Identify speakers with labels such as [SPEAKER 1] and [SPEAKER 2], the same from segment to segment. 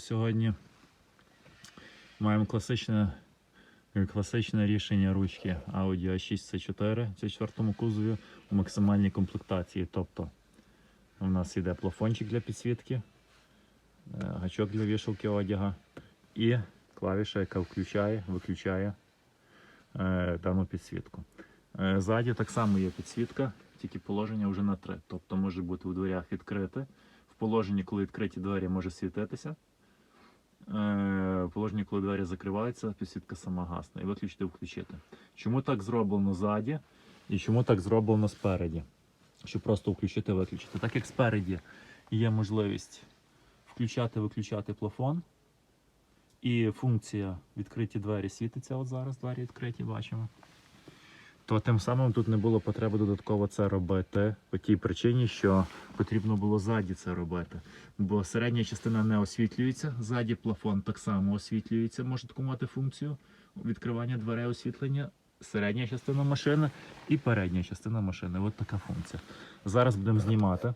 [SPEAKER 1] сьогодні маємо класичне рішення ручки Audi A6 C4 в четвертому кузові у максимальній комплектації. Тобто у нас йде плафончик для підсвітки, гачок для вішалки одяга і клавіша, яка виключає дану підсвітку. Ззаді так само є підсвітка, тільки положення вже на 3. Тобто може бути у дверях відкрите. В положенні, коли відкриті двері, може світитися. В положенні, коли двері закриваються, підсвітка сама гасне. І виключити, включити. Чому так зроблено ззаді і чому так зроблено спереді? Щоб просто включити-виключити. Так як спереді є можливість включати-виключати плафон. І функція відкриті двері світиться. От зараз двері відкриті, бачимо. То тим самим тут не було потреби додатково це робити, по тій причині, що потрібно було ззаді це робити. Бо середня частина не освітлюється, ззаді плафон так само освітлюється, може таку мати функцію відкривання дверей освітлення, середня частина машини і передня частина машини. Ось така функція. Зараз будемо знімати.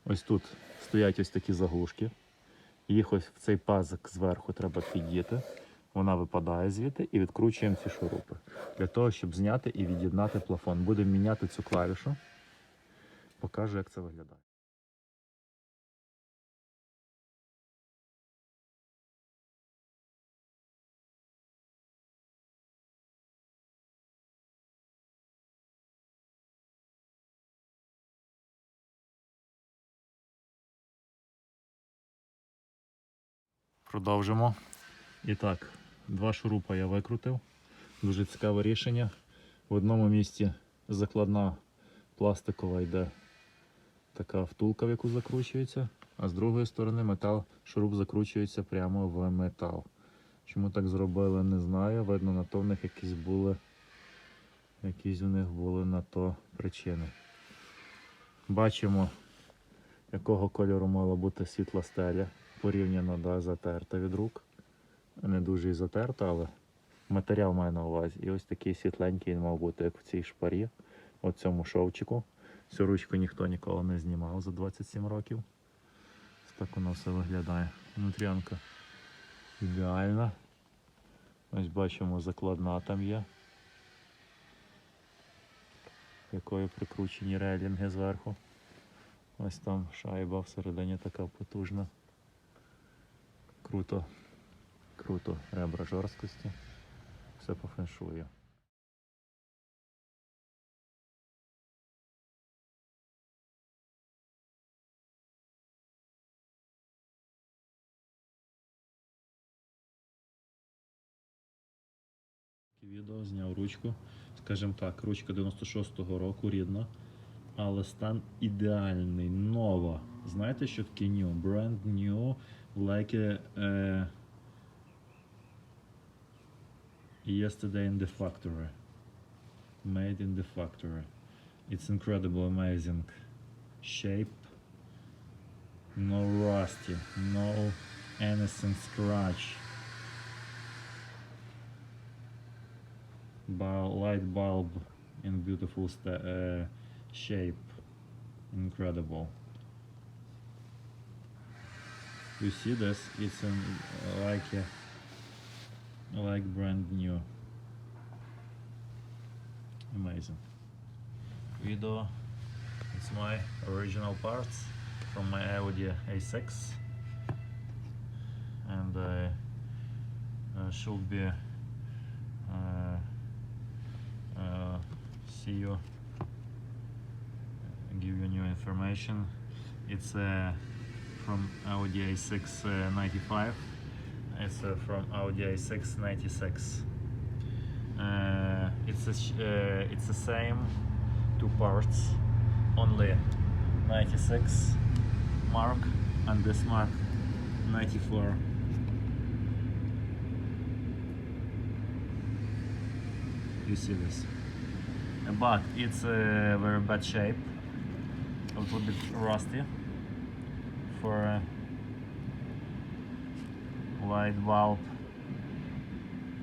[SPEAKER 1] Ось тут стоять ось такі заглушки. Їх ось в цей пазик зверху треба піддіти. Вона випадає звідти і відкручуємо ці шурупи. Для того, щоб зняти і від'єднати плафон. Будемо міняти цю клавішу. Покажу, як це виглядає. Продовжимо. І так, 2 шурупа я викрутив. Дуже цікаве рішення. В одному місці закладна пластикова йде така втулка, в яку закручується, а з другої сторони шуруп закручується прямо в метал. Чому так зробили, не знаю. Видно, на то в них якісь у них були на то причини. Бачимо, якого кольору мала бути світла стеля. Порівняно затерта від рук. Не дуже і затерта, але матеріал має на увазі. І ось такий світленький він мав бути, як в цій шпарі, у цьому шовчику. Цю ручку ніхто ніколи не знімав за 27 років. Ось так воно все виглядає. Внутрянка ідеальна. Ось бачимо, закладна там є, якою прикручені рейлінги зверху. Ось там шайба всередині така потужна. Круто, ребра жорсткості, все по феншую. Відео зняв ручку, скажімо так, ручка 96-го року, рідна, але стан ідеальний, нова. Знаєте, що таке new? Brand new, like yesterday in the factory. Made in the factory. It's incredible, amazing. Shape. No rusty, no anything scratch. Light bulb in beautiful shape. Incredible. You see this? It's like brand new. Amazing. Video. It's my original parts from my Audi A6, and should be see you, give you new information. It's from Audi A6 95. It's from Audi A6 96. It's the same 2 parts, only 96 mark and this mark 94. You see this, but it's a very bad shape, a little bit rusty for light bulb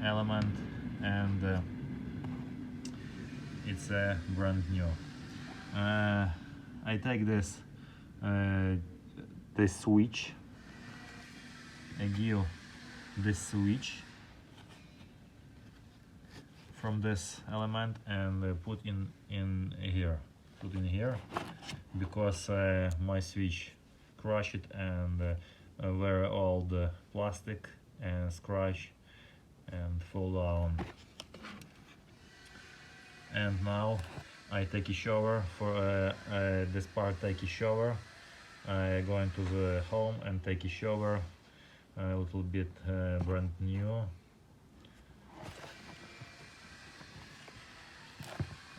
[SPEAKER 1] element, and it's brand new. I take this switch give this switch from this element and put in here, because my switch crushed and very old plastic and scratch and fall down. And now I take a shower for this part. Take a shower. I going to the home and take a shower, a little bit brand new,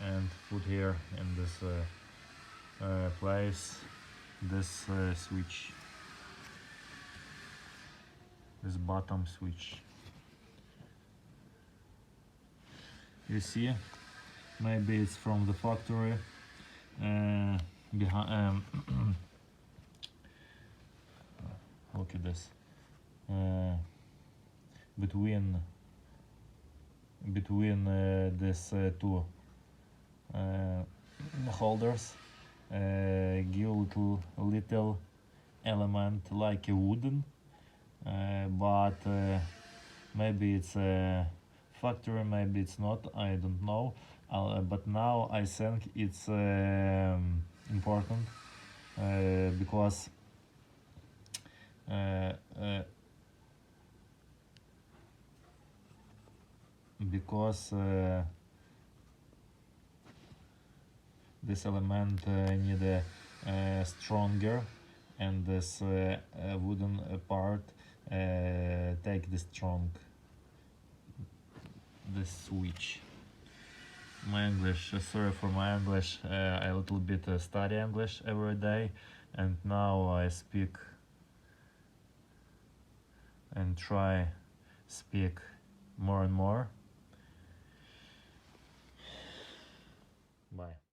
[SPEAKER 1] and put here in this place this switch, this bottom switch. You see, maybe it's from the factory. Behind look at this, between this two holders, give little element like a wooden, but maybe it's a factory, maybe it's not, I don't know, but now I think it's important, because this element need a stronger, and this wooden part take the strong this switch. My English, sorry for my English, I a little bit study English every day, and now I speak and try speak more and more. Bye.